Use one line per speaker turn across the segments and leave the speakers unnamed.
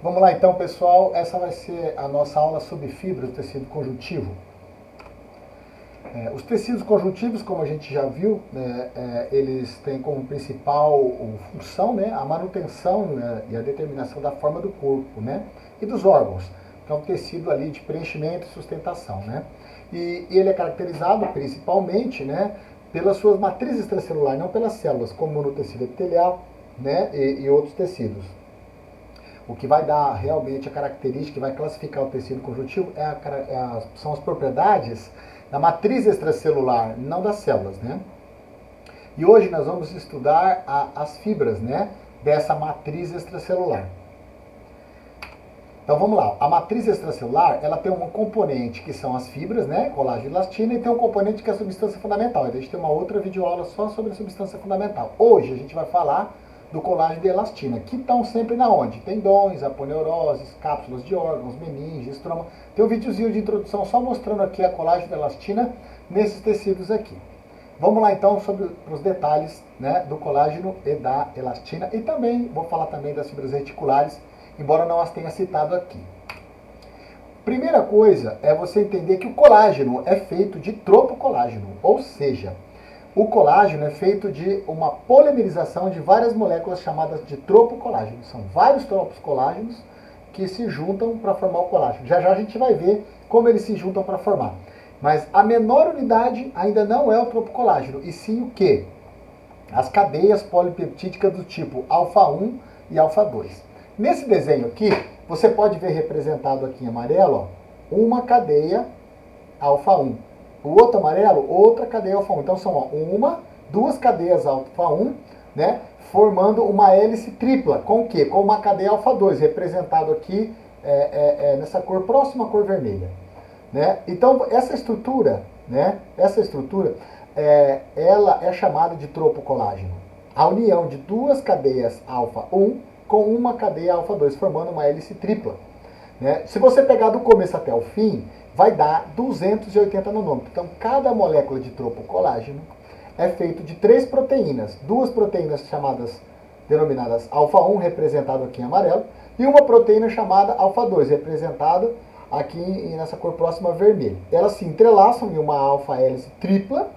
Vamos lá então, pessoal. Essa vai ser a nossa aula sobre fibras do tecido conjuntivo. Os tecidos conjuntivos, como a gente já viu, eles têm como principal função, né, a manutenção, né, e a determinação da forma do corpo, né, e dos órgãos, que é um tecido ali de preenchimento e sustentação, né. E ele é caracterizado principalmente, né, pelas suas matrizes extracelulares, não pelas células, como no tecido epitelial, né, e outros tecidos. O que vai dar realmente a característica, que vai classificar o tecido conjuntivo, são as propriedades da matriz extracelular, não das células, né? E hoje nós vamos estudar as fibras, né, dessa matriz extracelular. Então vamos lá, a matriz extracelular, ela tem um componente que são as fibras, né, colágeno e elastina, e tem um componente que é a substância fundamental. Então a gente tem uma outra videoaula só sobre a substância fundamental. Hoje a gente vai falar do colágeno e elastina, que estão sempre na onde? Tendões, aponeuroses, cápsulas de órgãos, meninges, estroma. Tem um videozinho de introdução só mostrando aqui a colágeno e elastina nesses tecidos aqui. Vamos lá então sobre os detalhes, né, do colágeno e da elastina, e também vou falar também das fibras reticulares, embora não as tenha citado aqui. Primeira coisa é você entender que o colágeno é feito de tropocolágeno, ou seja, o colágeno é feito de uma polimerização de várias moléculas chamadas de tropocolágeno. São vários tropos colágenos que se juntam para formar o colágeno. Já já a gente vai ver como eles se juntam para formar. Mas a menor unidade ainda não é o tropocolágeno, e sim o quê? As cadeias polipeptídicas do tipo alfa 1 e alfa 2. Nesse desenho aqui, você pode ver representado aqui em amarelo, ó, uma cadeia alfa 1. O outro amarelo, outra cadeia alfa 1. Então são duas cadeias alfa 1, né, formando uma hélice tripla. Com o quê? Com uma cadeia alfa 2, representado aqui nessa cor próxima à cor vermelha. Né? Então essa estrutura, ela é chamada de tropocolágeno. A união de duas cadeias alfa 1 com uma cadeia alfa 2, formando uma hélice tripla. Né? Se você pegar do começo até o fim, vai dar 280 nanômetros. Então, cada molécula de tropocolágeno é feito de 3 proteínas. Duas proteínas denominadas alfa 1, representado aqui em amarelo, e uma proteína chamada alfa 2, representado aqui nessa cor próxima vermelha. Elas se entrelaçam em uma alfa-hélice tripla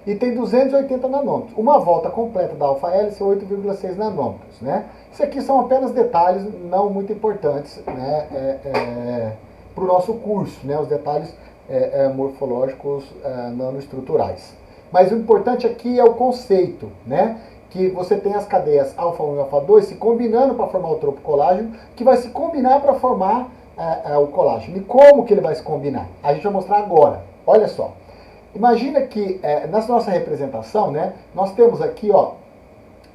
e tem 280 nanômetros. Uma volta completa da alfa-hélice é 8,6 nanômetros. Né? Isso aqui são apenas detalhes não muito importantes, né, para o nosso curso, né, os detalhes morfológicos nanoestruturais. Mas o importante aqui é o conceito, né, que você tem as cadeias alfa 1 e alfa 2 se combinando para formar o tropocolágeno, que vai se combinar para formar o colágeno. E como que ele vai se combinar? A gente vai mostrar agora. Olha só. Imagina que nessa nossa representação, né, nós temos aqui, ó,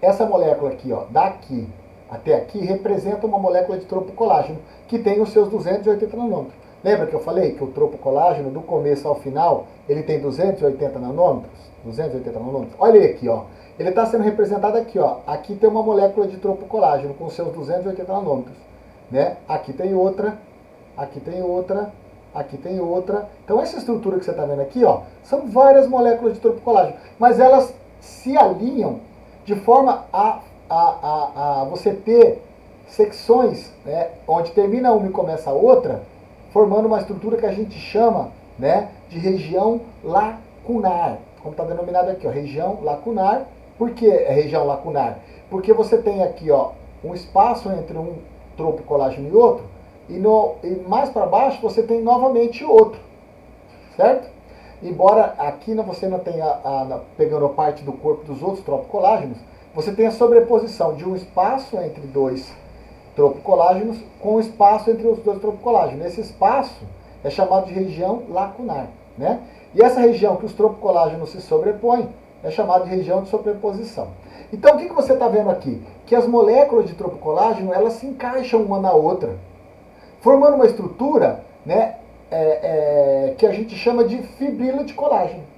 essa molécula aqui, ó, daqui até aqui, representa uma molécula de tropocolágeno que tem os seus 280 nanômetros. Lembra que eu falei que o tropocolágeno, do começo ao final, ele tem 280 nanômetros? 280 nanômetros. Olha ele aqui, ó. Ele está sendo representado aqui, ó. Aqui tem uma molécula de tropocolágeno com seus 280 nanômetros. Né? Aqui tem outra, aqui tem outra, aqui tem outra. Então essa estrutura que você está vendo aqui, ó, são várias moléculas de tropocolágeno, mas elas se alinham de forma a você ter secções, né, onde termina uma e começa a outra, formando uma estrutura que a gente chama, né, de região lacunar, como está denominado aqui, ó, região lacunar. Por que é região lacunar? Porque você tem aqui, ó, um espaço entre um tropocolágeno e outro, e mais para baixo você tem novamente outro, certo? Embora aqui você não tenha, pegando parte do corpo dos outros tropocolágenos, você tem a sobreposição de um espaço entre dois tropocolágenos com o espaço entre os dois tropocolágenos. Esse espaço é chamado de região lacunar. Né? E essa região que os tropocolágenos se sobrepõem é chamada de região de sobreposição. Então o que você está vendo aqui? Que as moléculas de tropocolágeno elas se encaixam uma na outra, formando uma estrutura, né, que a gente chama de fibrila de colágeno.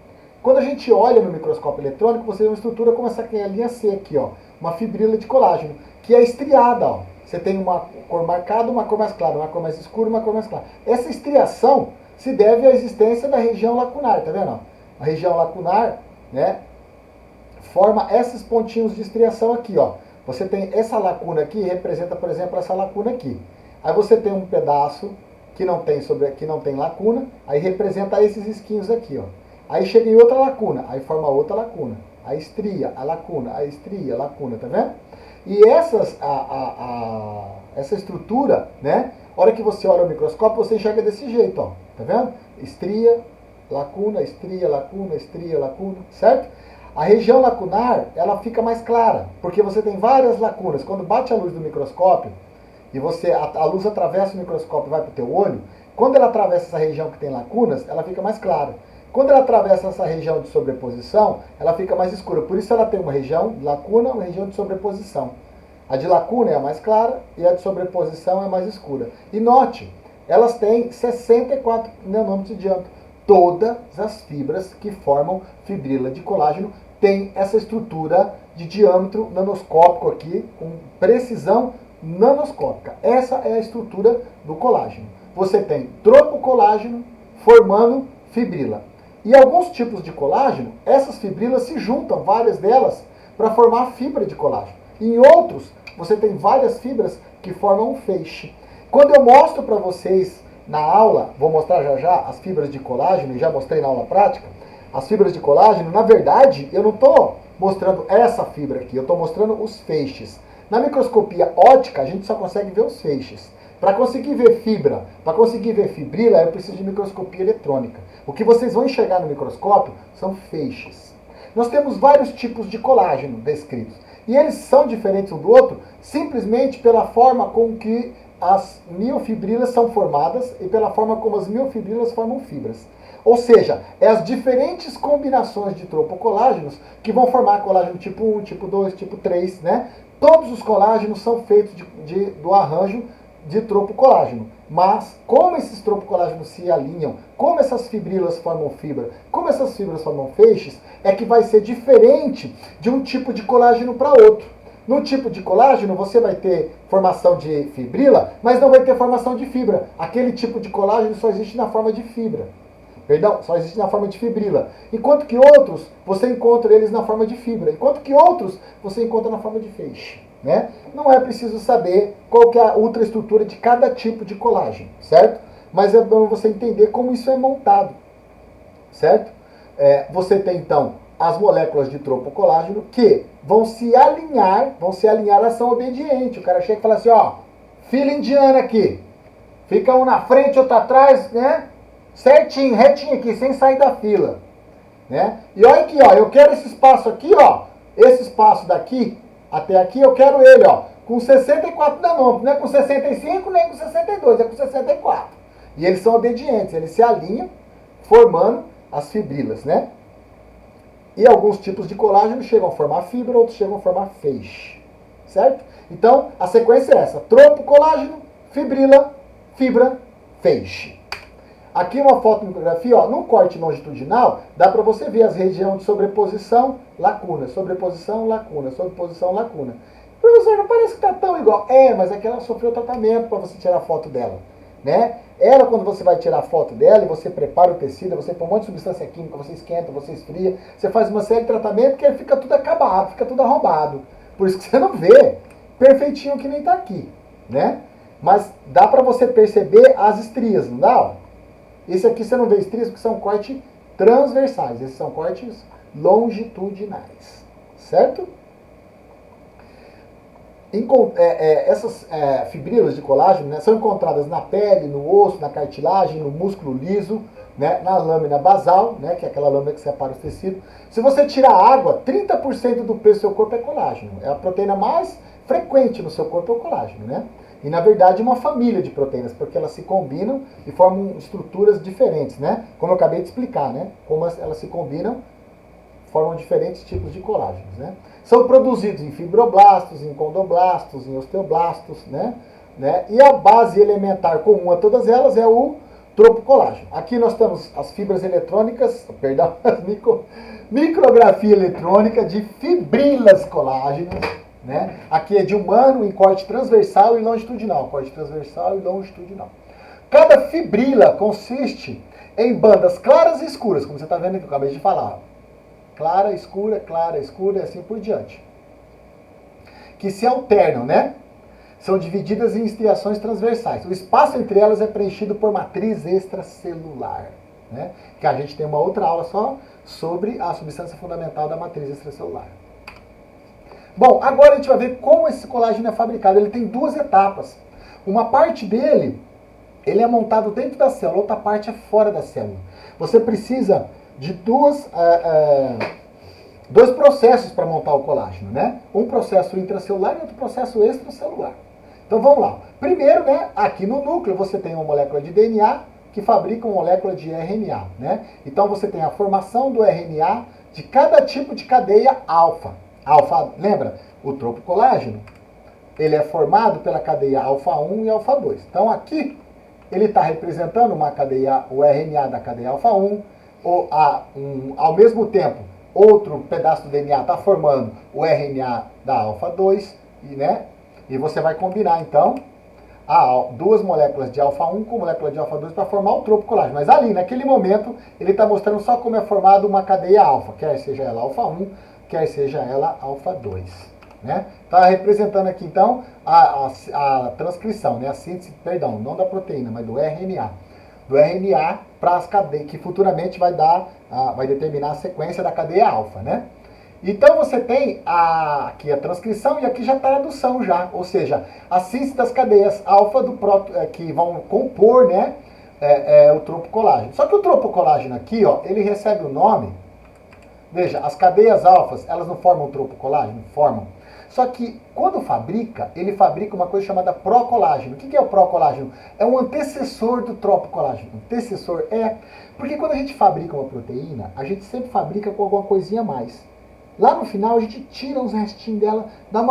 Quando a gente olha no microscópio eletrônico, você vê uma estrutura como essa linha C aqui, ó, uma fibrila de colágeno, que é estriada. Ó. Você tem uma cor marcada, uma cor mais clara, uma cor mais escura, uma cor mais clara. Essa estriação se deve à existência da região lacunar, tá vendo? A região lacunar, né, forma esses pontinhos de estriação aqui, ó. Você tem essa lacuna aqui, representa, por exemplo, essa lacuna aqui. Aí você tem um pedaço que não tem lacuna, aí representa esses risquinhos aqui, ó. Aí chega em outra lacuna, aí forma outra lacuna. A estria, a lacuna, a estria, a lacuna, tá vendo? E essa estrutura, né? A hora que você olha o microscópio, você enxerga desse jeito, ó. Tá vendo? Estria, lacuna, estria, lacuna, estria, lacuna, certo? A região lacunar, ela fica mais clara, porque você tem várias lacunas. Quando bate a luz do microscópio, e a luz atravessa o microscópio e vai para o teu olho, quando ela atravessa essa região que tem lacunas, ela fica mais clara. Quando ela atravessa essa região de sobreposição, ela fica mais escura. Por isso ela tem uma região de lacuna, uma região de sobreposição. A de lacuna é a mais clara e a de sobreposição é a mais escura. E note, elas têm 64 nanômetros de diâmetro. Todas as fibras que formam fibrila de colágeno têm essa estrutura de diâmetro nanoscópico aqui, com precisão nanoscópica. Essa é a estrutura do colágeno. Você tem tropocolágeno formando fibrila. E alguns tipos de colágeno, essas fibrilas se juntam, várias delas, para formar fibra de colágeno. Em outros, você tem várias fibras que formam um feixe. Quando eu mostro para vocês na aula, vou mostrar já já as fibras de colágeno, e já mostrei na aula prática, as fibras de colágeno, na verdade, eu não estou mostrando essa fibra aqui, eu estou mostrando os feixes. Na microscopia óptica, a gente só consegue ver os feixes. Para conseguir ver fibra, para conseguir ver fibrila, eu preciso de microscopia eletrônica. O que vocês vão enxergar no microscópio são feixes. Nós temos vários tipos de colágeno descritos. E eles são diferentes um do outro simplesmente pela forma com que as miofibrilas são formadas e pela forma como as miofibrilas formam fibras. Ou seja, é as diferentes combinações de tropocolágenos que vão formar colágeno tipo 1, tipo 2, tipo 3, né? Todos os colágenos são feitos do arranjo de tropocolágeno. Mas como esses tropocolágenos se alinham, como essas fibrilas formam fibra, como essas fibras formam feixes, é que vai ser diferente de um tipo de colágeno para outro. No tipo de colágeno, você vai ter formação de fibrila, mas não vai ter formação de fibra. Aquele tipo de colágeno só existe na forma de fibra. Perdão, só existe na forma de fibrila. Enquanto que outros, você encontra eles na forma de fibra. Enquanto que outros, você encontra na forma de feixe. Né? Não é preciso saber qual que é a ultraestrutura de cada tipo de colágeno, certo? Mas é bom você entender como isso é montado, certo? Você tem, então, as moléculas de tropocolágeno que vão se alinhar, elas são obedientes. O cara chega e fala assim, ó, fila indiana aqui. Fica um na frente, outro atrás, né? Certinho, retinho aqui, sem sair da fila. Né? E olha aqui, ó, eu quero esse espaço aqui, ó, esse espaço daqui até aqui, eu quero ele, ó, com 64 nanômetros, não é com 65 nem com 62, é com 64. E eles são obedientes, eles se alinham, formando as fibrilas, né? E alguns tipos de colágeno chegam a formar fibra, outros chegam a formar feixe, certo? Então, a sequência é essa, tropocolágeno, fibrila, fibra, feixe. Aqui uma fotomicrografia, ó, no corte longitudinal, dá para você ver as regiões de sobreposição, lacuna, sobreposição, lacuna, sobreposição, lacuna. Professor, não parece que está tão igual. Mas é que ela sofreu tratamento para você tirar foto dela. Né? Ela, quando você vai tirar foto dela e você prepara o tecido, você põe um monte de substância química, você esquenta, você esfria, você faz uma série de tratamentos que fica tudo acabado, fica tudo arrombado. Por isso que você não vê perfeitinho que nem está aqui. Né? Mas dá para você perceber as estrias, não dá? Esse aqui você não vê estrias porque são cortes transversais. Esses são cortes longitudinais. Certo? Essas fibrilas de colágeno, né, são encontradas na pele, no osso, na cartilagem, no músculo liso, né, na lâmina basal, né, que é aquela lâmina que separa os tecidos. Se você tirar água, 30% do peso do seu corpo é colágeno. É a proteína mais frequente no seu corpo, é o colágeno. Né? E, na verdade, uma família de proteínas, porque elas se combinam e formam estruturas diferentes, né? Como eu acabei de explicar, né? Como elas se combinam, formam diferentes tipos de colágenos, né? São produzidos em fibroblastos, em condoblastos, em osteoblastos, né? E a base elementar comum a todas elas é o tropocolágeno. Aqui nós temos as fibras eletrônicas, perdão, micrografia eletrônica de fibrilas colágenas. Né? Aqui é de humano em corte transversal e longitudinal. Corte transversal e longitudinal. Cada fibrila consiste em bandas claras e escuras, como você está vendo aqui, eu acabei de falar. Clara, escura e assim por diante. Que se alternam, né? são divididas em estriações transversais. O espaço entre elas é preenchido por matriz extracelular, né? Que a gente tem uma outra aula só sobre a substância fundamental da matriz extracelular. Bom, agora a gente vai ver como esse colágeno é fabricado. Ele tem duas etapas. Uma parte dele, ele é montado dentro da célula, outra parte é fora da célula. Você precisa de dois processos para montar o colágeno, né? Um processo intracelular e outro processo extracelular. Então vamos lá. Primeiro, né, aqui no núcleo você tem uma molécula de DNA que fabrica uma molécula de RNA, né? Então você tem a formação do RNA de cada tipo de cadeia alfa. Alfa, lembra? O tropocolágeno, ele é formado pela cadeia alfa 1 e alfa 2. Então aqui ele está representando uma cadeia, o RNA da cadeia alfa 1, ao mesmo tempo, outro pedaço do DNA está formando o RNA da alfa 2, né? E você vai combinar, então, duas moléculas de alfa 1 com molécula de alfa 2 para formar o tropocolágeno. Mas ali, naquele momento, ele está mostrando só como é formado uma cadeia alfa, quer seja ela alfa 1, quer seja ela alfa 2. Né? Está representando aqui, então, a transcrição, né? A síntese, perdão, não da proteína, mas do RNA. Do RNA para as cadeias, que futuramente vai determinar a sequência da cadeia alfa, né? Então você tem aqui a transcrição e aqui já está a tradução já, ou seja, a síntese das cadeias alfa que vão compor, né, o tropocolágeno. Só que o tropocolágeno aqui, ó, ele recebe o nome, veja, as cadeias alfas, elas não formam o tropocolágeno? Formam. Só que quando fabrica, ele fabrica uma coisa chamada procolágeno. O que é o procolágeno? É um antecessor do tropocolágeno. Antecessor porque quando a gente fabrica uma proteína, a gente sempre fabrica com alguma coisinha a mais. Lá no final a gente tira uns restinhos dela, dá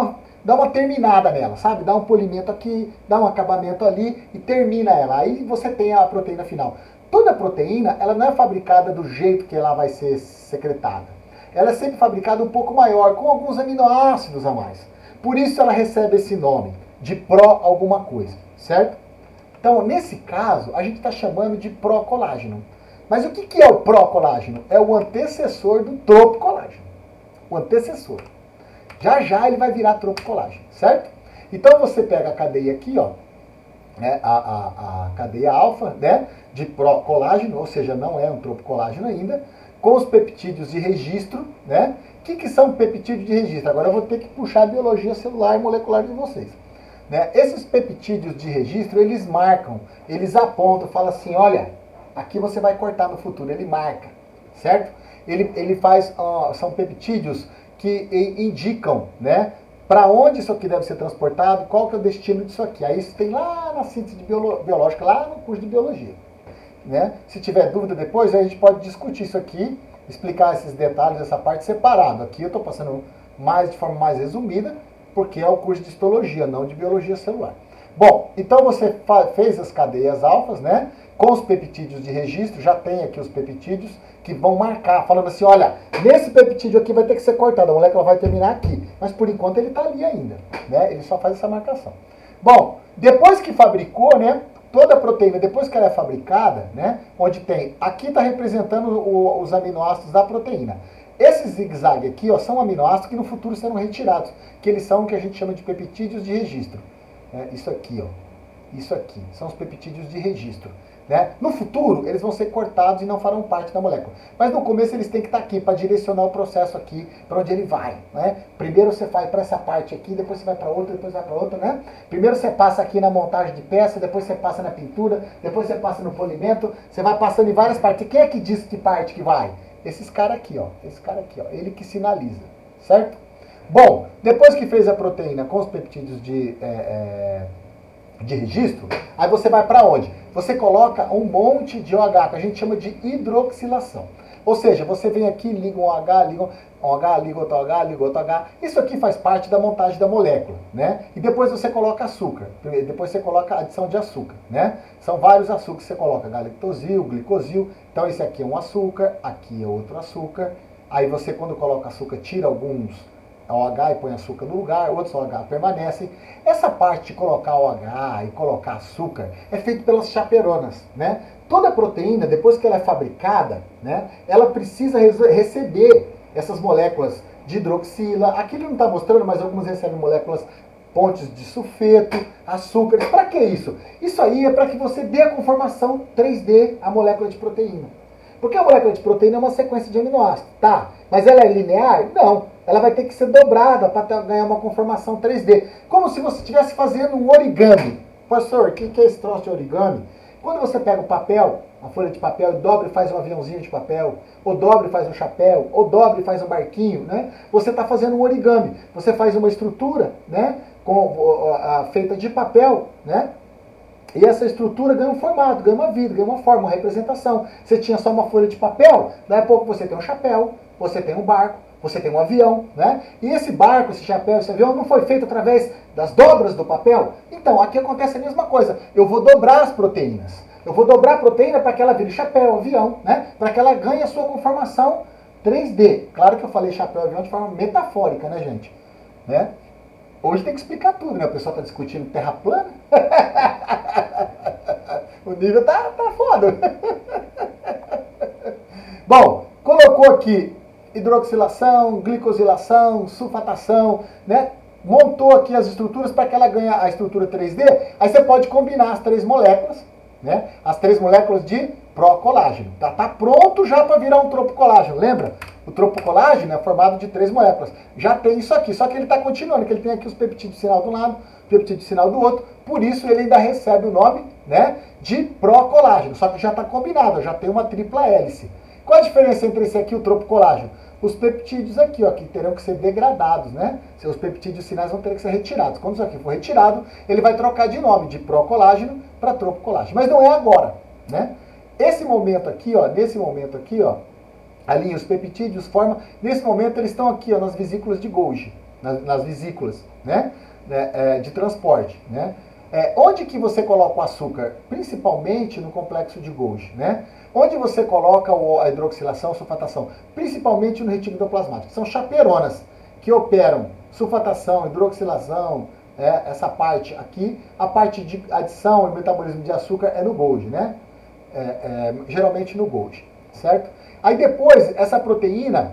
uma terminada nela, sabe? Dá um polimento aqui, dá um acabamento ali e termina ela. Aí você tem a proteína final. Toda proteína, ela não é fabricada do jeito que ela vai ser secretada. Ela é sempre fabricada um pouco maior, com alguns aminoácidos a mais. Por isso ela recebe esse nome, de pró alguma coisa, certo? Então, nesse caso, a gente está chamando de procolágeno. Mas o que é o procolágeno? É o antecessor do tropocolágeno. O antecessor. Já já ele vai virar tropocolágeno, certo? Então você pega a cadeia aqui, ó, né, a cadeia alfa, né, de procolágeno, ou seja, não é um tropocolágeno ainda, com os peptídeos de registro, né? O que são peptídeos de registro? Agora eu vou ter que puxar a biologia celular e molecular de vocês. Né? Esses peptídeos de registro, eles marcam, eles apontam, falam assim, olha, aqui você vai cortar no futuro, ele marca, certo? Ele faz, são peptídeos que indicam, né, para onde isso aqui deve ser transportado, qual que é o destino disso aqui. Aí isso tem lá na síntese biológica, lá no curso de biologia. Né? Se tiver dúvida depois, a gente pode discutir isso aqui, explicar esses detalhes, essa parte separado. Aqui eu estou passando de forma mais resumida, porque é o curso de histologia, não de biologia celular. Bom, então você fez as cadeias alfas, né? Com os peptídeos de registro, já tem aqui os peptídeos que vão marcar, falando assim, olha, nesse peptídeo aqui vai ter que ser cortado, a molécula vai terminar aqui. Mas por enquanto ele está ali ainda, né? Ele só faz essa marcação. Bom, depois que fabricou, né? Toda a proteína, depois que ela é fabricada, né, onde tem, aqui está representando os aminoácidos da proteína. Esses zigue-zague aqui, ó, são aminoácidos que no futuro serão retirados, que eles são o que a gente chama de peptídeos de registro. Isso aqui, ó, isso aqui, são os peptídeos de registro. Né? No futuro, eles vão ser cortados e não farão parte da molécula. Mas no começo eles têm que estar aqui para direcionar o processo aqui para onde ele vai. Né? Primeiro você vai para essa parte aqui, depois você vai para outra, depois vai para outra. Né? Primeiro você passa aqui na montagem de peça, depois você passa na pintura, depois você passa no polimento, você vai passando em várias partes. E quem é que diz que parte que vai? Esses caras aqui, ó. Esse cara aqui, ó. Ele que sinaliza. Certo? Bom, depois que fez a proteína com os peptídeos de registro, aí você vai para onde? Você coloca um monte de OH, que a gente chama de hidroxilação. Ou seja, você vem aqui, liga um OH, liga outro OH, liga outro H. Isso aqui faz parte da montagem da molécula, né? E depois você coloca açúcar, depois você coloca a adição de açúcar, né? São vários açúcares que você coloca, galactosil, glicosil. Então esse aqui é um açúcar, aqui é outro açúcar. Aí você, quando coloca açúcar, tira alguns OH e põe açúcar no lugar, outros OH permanecem. Essa parte de colocar OH e colocar açúcar é feito pelas chaperonas, né? Toda proteína, depois que ela é fabricada, né, ela precisa receber essas moléculas de hidroxila. Aqui ele não está mostrando, mas algumas recebem moléculas pontes de sulfeto, açúcares. Para que isso? Isso aí é para que você dê a conformação 3D à molécula de proteína. Porque a molécula de proteína é uma sequência de aminoácidos, tá? Mas ela é linear? Não. Ela vai ter que ser dobrada para ganhar uma conformação 3D. Como se você estivesse fazendo um origami. Professor, o que é esse troço de origami? Quando você pega o papel, a folha de papel, e dobra e faz um aviãozinho de papel, ou dobra e faz um chapéu, ou dobra e faz um barquinho, né? Você está fazendo um origami. Você faz uma estrutura, né? Feita de papel, né? E essa estrutura ganha um formato, ganha uma vida, ganha uma forma, uma representação. Você tinha só uma folha de papel, daí a pouco você tem um chapéu, você tem um barco, você tem um avião, né? E esse barco, esse chapéu, esse avião não foi feito através das dobras do papel? Então, aqui acontece a mesma coisa. Eu vou dobrar as proteínas. Eu vou dobrar a proteína para que ela vire chapéu, avião, né? Para que ela ganhe a sua conformação 3D. Claro que eu falei chapéu, avião de forma metafórica, né, gente? Né? Hoje tem que explicar tudo, né? O pessoal está discutindo terra plana. O nível tá foda. Bom, colocou aqui hidroxilação, glicosilação, sulfatação, né? Montou aqui as estruturas para que ela ganhe a estrutura 3D. Aí você pode combinar as 3 moléculas, né? As 3 moléculas de procolágeno. Tá pronto já para virar um tropocolágeno. Lembra? O tropocolágeno é formado de 3 moléculas. Já tem isso aqui, só que ele está continuando, que ele tem aqui os peptídeos sinal de um lado, peptídeo sinal do outro. Por isso ele ainda recebe o nome, né, de procolágeno. Só que já está combinado, já tem uma tripla hélice. Qual a diferença entre esse aqui e o tropocolágeno? Os peptídeos aqui, ó, que terão que ser degradados, né? Os peptídeos sinais vão ter que ser retirados. Quando isso aqui for retirado, ele vai trocar de nome de procolágeno para tropocolágeno. Mas não é agora, né? Esse momento aqui, ó, nesse momento aqui, ó, ali os peptídeos formam, nesse momento eles estão aqui, ó, nas vesículas de Golgi, nas vesículas, né? De transporte, né? Onde que você coloca o açúcar? Principalmente no complexo de Golgi, né? Onde você coloca a hidroxilação, a sulfatação? Principalmente no retículo endoplasmático. São chaperonas que operam sulfatação, hidroxilação, essa parte aqui. A parte de adição e metabolismo de açúcar é no Golgi, né? Geralmente no Golgi, certo? Aí depois, essa proteína,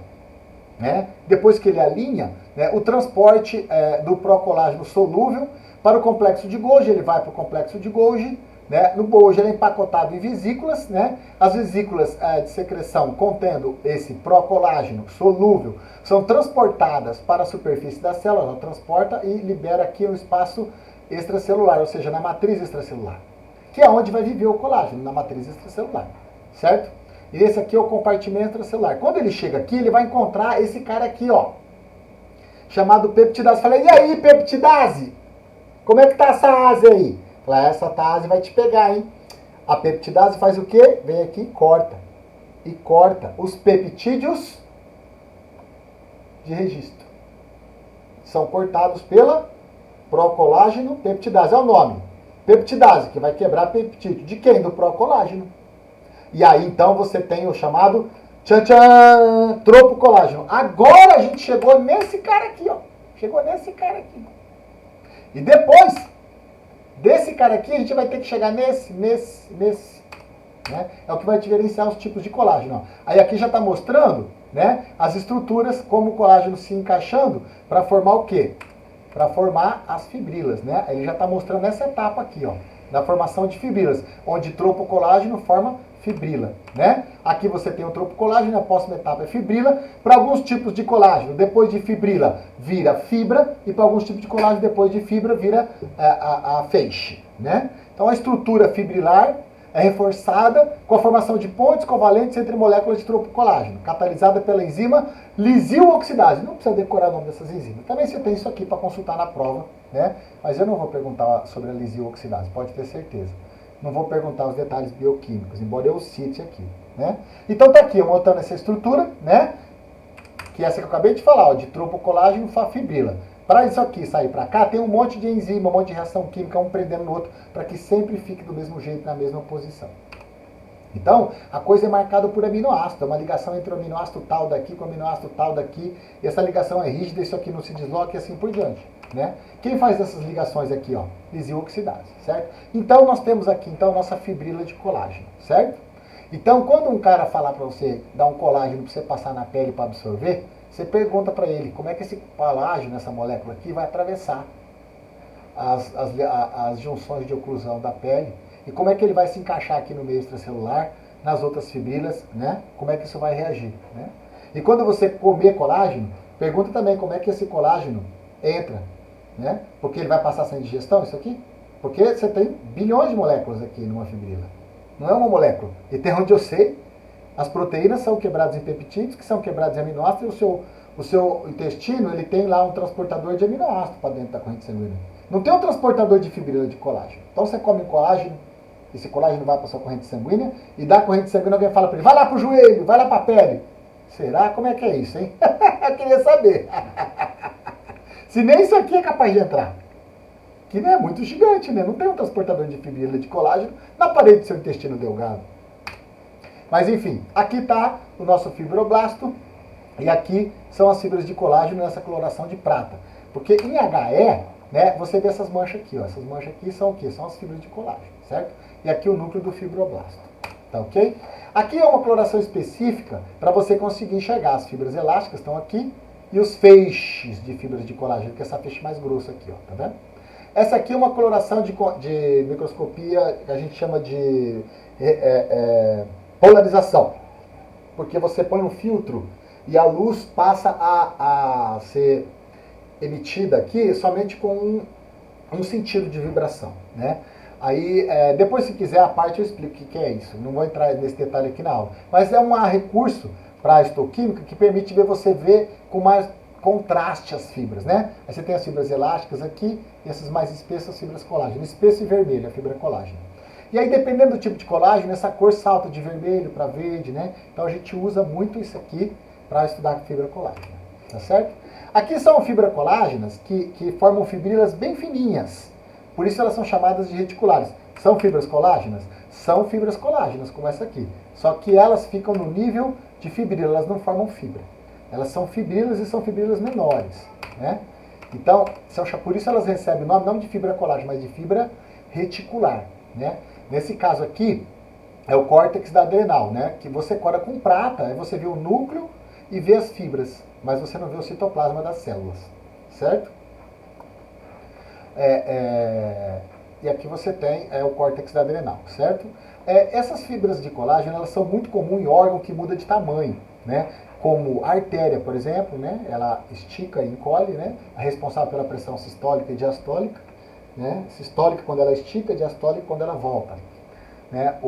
né, depois que ele alinha, né, o transporte do procolágeno solúvel para o complexo de Golgi, ele vai para o complexo de Golgi, né, no Golgi ele é empacotado em vesículas, né, as vesículas de secreção contendo esse procolágeno solúvel são transportadas para a superfície da célula, ela transporta e libera aqui um espaço extracelular, ou seja, na matriz extracelular, que é onde vai viver o colágeno, na matriz extracelular, certo? E esse aqui é o compartimento extracelular. Quando ele chega aqui, ele vai encontrar esse cara aqui, ó, chamado peptidase. Falei, e aí, peptidase? Como é que tá essa ase aí? Falei, essa ase vai te pegar, hein? A peptidase faz o quê? Vem aqui e corta. E corta os peptídeos de registro. São cortados pela procolágeno peptidase. É o nome. Peptidase, que vai quebrar peptídeo. De quem? Do procolágeno. E aí, então, você tem o chamado tropocolágeno. Agora a gente chegou nesse cara aqui, ó. Chegou nesse cara aqui. E depois desse cara aqui, a gente vai ter que chegar nesse. Né? É o que vai diferenciar os tipos de colágeno. Ó. Aí aqui já está mostrando, né, as estruturas, como o colágeno se encaixando para formar o quê? Para formar as fibrilas, né? Ele já está mostrando essa etapa aqui, ó, da formação de fibrilas, onde tropocolágeno forma fibrila, né? Aqui você tem o tropocolágeno, a próxima etapa é fibrila. Para alguns tipos de colágeno, depois de fibrila, vira fibra, e para alguns tipos de colágeno, depois de fibra, vira a feixe, né? Então a estrutura fibrilar é reforçada com a formação de pontes covalentes entre moléculas de tropocolágeno, catalisada pela enzima lisil-oxidase. Não precisa decorar o nome dessas enzimas. Também você tem isso aqui para consultar na prova, né? Mas eu não vou perguntar sobre a lisil-oxidase, pode ter certeza. Não vou perguntar os detalhes bioquímicos, embora eu cite aqui, né? Então tá aqui, eu montando essa estrutura, né? Que é essa que eu acabei de falar, ó, de tropocolágeno fibrila. Para isso aqui sair para cá, tem um monte de enzima, um monte de reação química, um prendendo no outro, para que sempre fique do mesmo jeito, na mesma posição. Então, a coisa é marcada por aminoácido, é uma ligação entre o aminoácido tal daqui com o aminoácido tal daqui, e essa ligação é rígida, isso aqui não se desloca e assim por diante, né? Quem faz essas ligações aqui, ó? Lisil-oxidase, certo? Então, nós temos aqui, então, nossa fibrila de colágeno, certo? Então, quando um cara falar para você, dar um colágeno para você passar na pele para absorver, você pergunta para ele como é que esse colágeno, essa molécula aqui, vai atravessar as junções de oclusão da pele e como é que ele vai se encaixar aqui no meio extracelular, nas outras fibrilas, né? Como é que isso vai reagir, né? E quando você comer colágeno, pergunta também como é que esse colágeno entra, né? Porque ele vai passar sem digestão, isso aqui? Porque você tem bilhões de moléculas aqui numa fibrila. Não é uma molécula. E até onde eu sei, as proteínas são quebradas em peptídeos, que são quebrados em aminoácidos, e o seu intestino ele tem lá um transportador de aminoácidos para dentro da corrente sanguínea. Não tem um transportador de fibrila de colágeno. Então você come colágeno, esse colágeno vai para a sua corrente sanguínea, e da corrente sanguínea alguém fala para ele, vai lá para o joelho, vai lá para a pele. Será? Como é que é isso, hein? Eu queria saber. Se nem isso aqui é capaz de entrar. Que não é muito gigante, né? Não tem um transportador de fibrila de colágeno na parede do seu intestino delgado. Mas enfim, aqui está o nosso fibroblasto e aqui são as fibras de colágeno nessa coloração de prata. Porque em HE, né, você vê essas manchas aqui, ó. Essas manchas aqui são o quê? São as fibras de colágeno, certo? E aqui o núcleo do fibroblasto, tá ok? Aqui é uma coloração específica para você conseguir enxergar. As fibras elásticas estão aqui e os feixes de fibras de colágeno, que é essa feixe mais grosso aqui, ó, tá vendo? Essa aqui é uma coloração de microscopia que a gente chama de polarização. Porque você põe um filtro e a luz passa a ser emitida aqui somente com um sentido de vibração, né? Aí, depois se quiser a parte eu explico o que é isso. Não vou entrar nesse detalhe aqui na aula. Mas é um recurso para a histoquímica que permite você ver com mais contraste as fibras, né? Aí você tem as fibras elásticas aqui e essas mais espessas, as fibras colágeno. Espesso e vermelho, a fibra colágeno. E aí, dependendo do tipo de colágeno, essa cor salta de vermelho para verde, né? Então a gente usa muito isso aqui para estudar a fibra colágena, tá certo? Aqui são fibras colágenas que formam fibrilas bem fininhas. Por isso elas são chamadas de reticulares. São fibras colágenas? São fibras colágenas, como essa aqui. Só que elas ficam no nível de fibrila, elas não formam fibra. Elas são fibrilas e são fibrilas menores, né? Então, por isso elas recebem o nome não de fibra colágena, mas de fibra reticular, né? Nesse caso aqui, é o córtex da adrenal, né? Que você cora com prata, aí você vê o núcleo e vê as fibras, mas você não vê o citoplasma das células, certo? E aqui você tem o córtex da adrenal, certo? Essas fibras de colágeno, elas são muito comuns em órgão que muda de tamanho, né? Como a artéria, por exemplo, né? Ela estica e encolhe, né? É responsável pela pressão sistólica e diastólica, né? Sistólica quando ela estica, diastólica quando ela volta, né?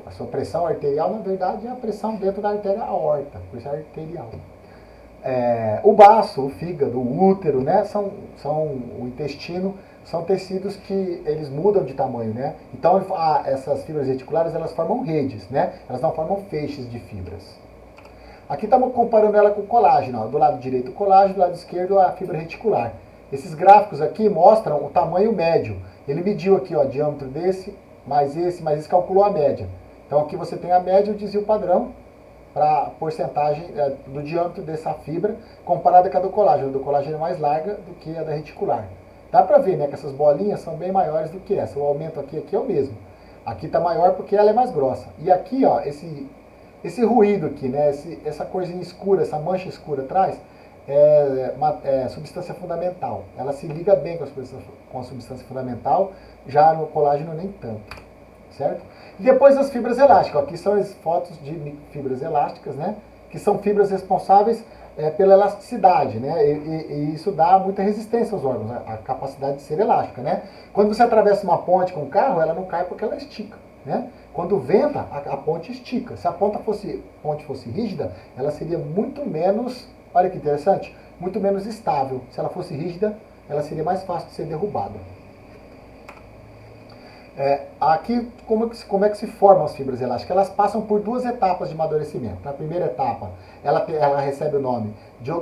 A sua pressão arterial, na verdade, é a pressão dentro da artéria aorta, por isso é arterial. O baço, o fígado, o útero, né? O intestino, são tecidos que eles mudam de tamanho, né? Então, essas fibras reticulares, elas formam redes, né? Elas não formam feixes de fibras. Aqui estamos comparando ela com o colágeno, ó. Do lado direito o colágeno, do lado esquerdo a fibra reticular. Esses gráficos aqui mostram o tamanho médio. Ele mediu aqui, ó, o diâmetro desse, mais esse, calculou a média. Então aqui você tem a média e o desvio padrão para a porcentagem do diâmetro dessa fibra comparada com a do colágeno. A do colágeno é mais larga do que a da reticular. Dá para ver, né, que essas bolinhas são bem maiores do que essa. O aumento aqui é o mesmo. Aqui está maior porque ela é mais grossa. E aqui, ó, esse ruído aqui, né, essa corzinha escura, essa mancha escura atrás, é substância fundamental. Ela se liga bem com a substância fundamental, já no colágeno nem tanto, certo? E depois as fibras elásticas. Aqui são as fotos de fibras elásticas, né, que são fibras responsáveis pela elasticidade, né, e isso dá muita resistência aos órgãos, a capacidade de ser elástica, né. Quando você atravessa uma ponte com um carro, ela não cai porque ela estica, né. Quando venta, a ponte estica. Se a ponte fosse rígida, ela seria muito menos, olha que interessante, muito menos estável. Se ela fosse rígida, ela seria mais fácil de ser derrubada. Aqui, como é que se formam as fibras elásticas? Elas passam por duas etapas de amadurecimento. Na primeira etapa, ela recebe o nome de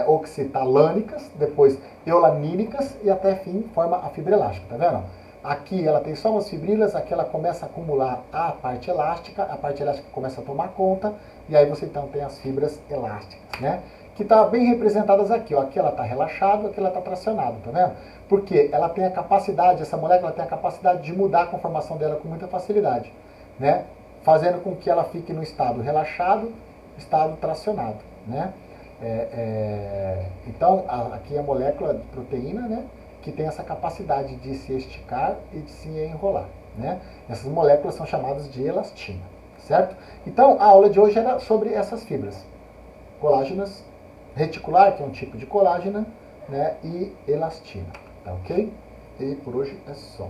oxitalânicas, depois eulanínicas e até fim forma a fibra elástica, tá vendo? Aqui ela tem só umas fibrilas, aqui ela começa a acumular a parte elástica começa a tomar conta, e aí você então tem as fibras elásticas, né? Que tá bem representadas aqui, ó. Aqui ela está relaxada, aqui ela está tracionada, tá vendo? Porque ela tem a capacidade, essa molécula tem a capacidade de mudar a conformação dela com muita facilidade, né? Fazendo com que ela fique no estado relaxado, estado tracionado, né? Então, aqui é a molécula de proteína, né? que tem essa capacidade de se esticar e de se enrolar, né? Essas moléculas são chamadas de elastina, certo? Então, a aula de hoje era sobre essas fibras. Colágenas, reticular, que é um tipo de colágena, né? E elastina, tá ok? E por hoje é só.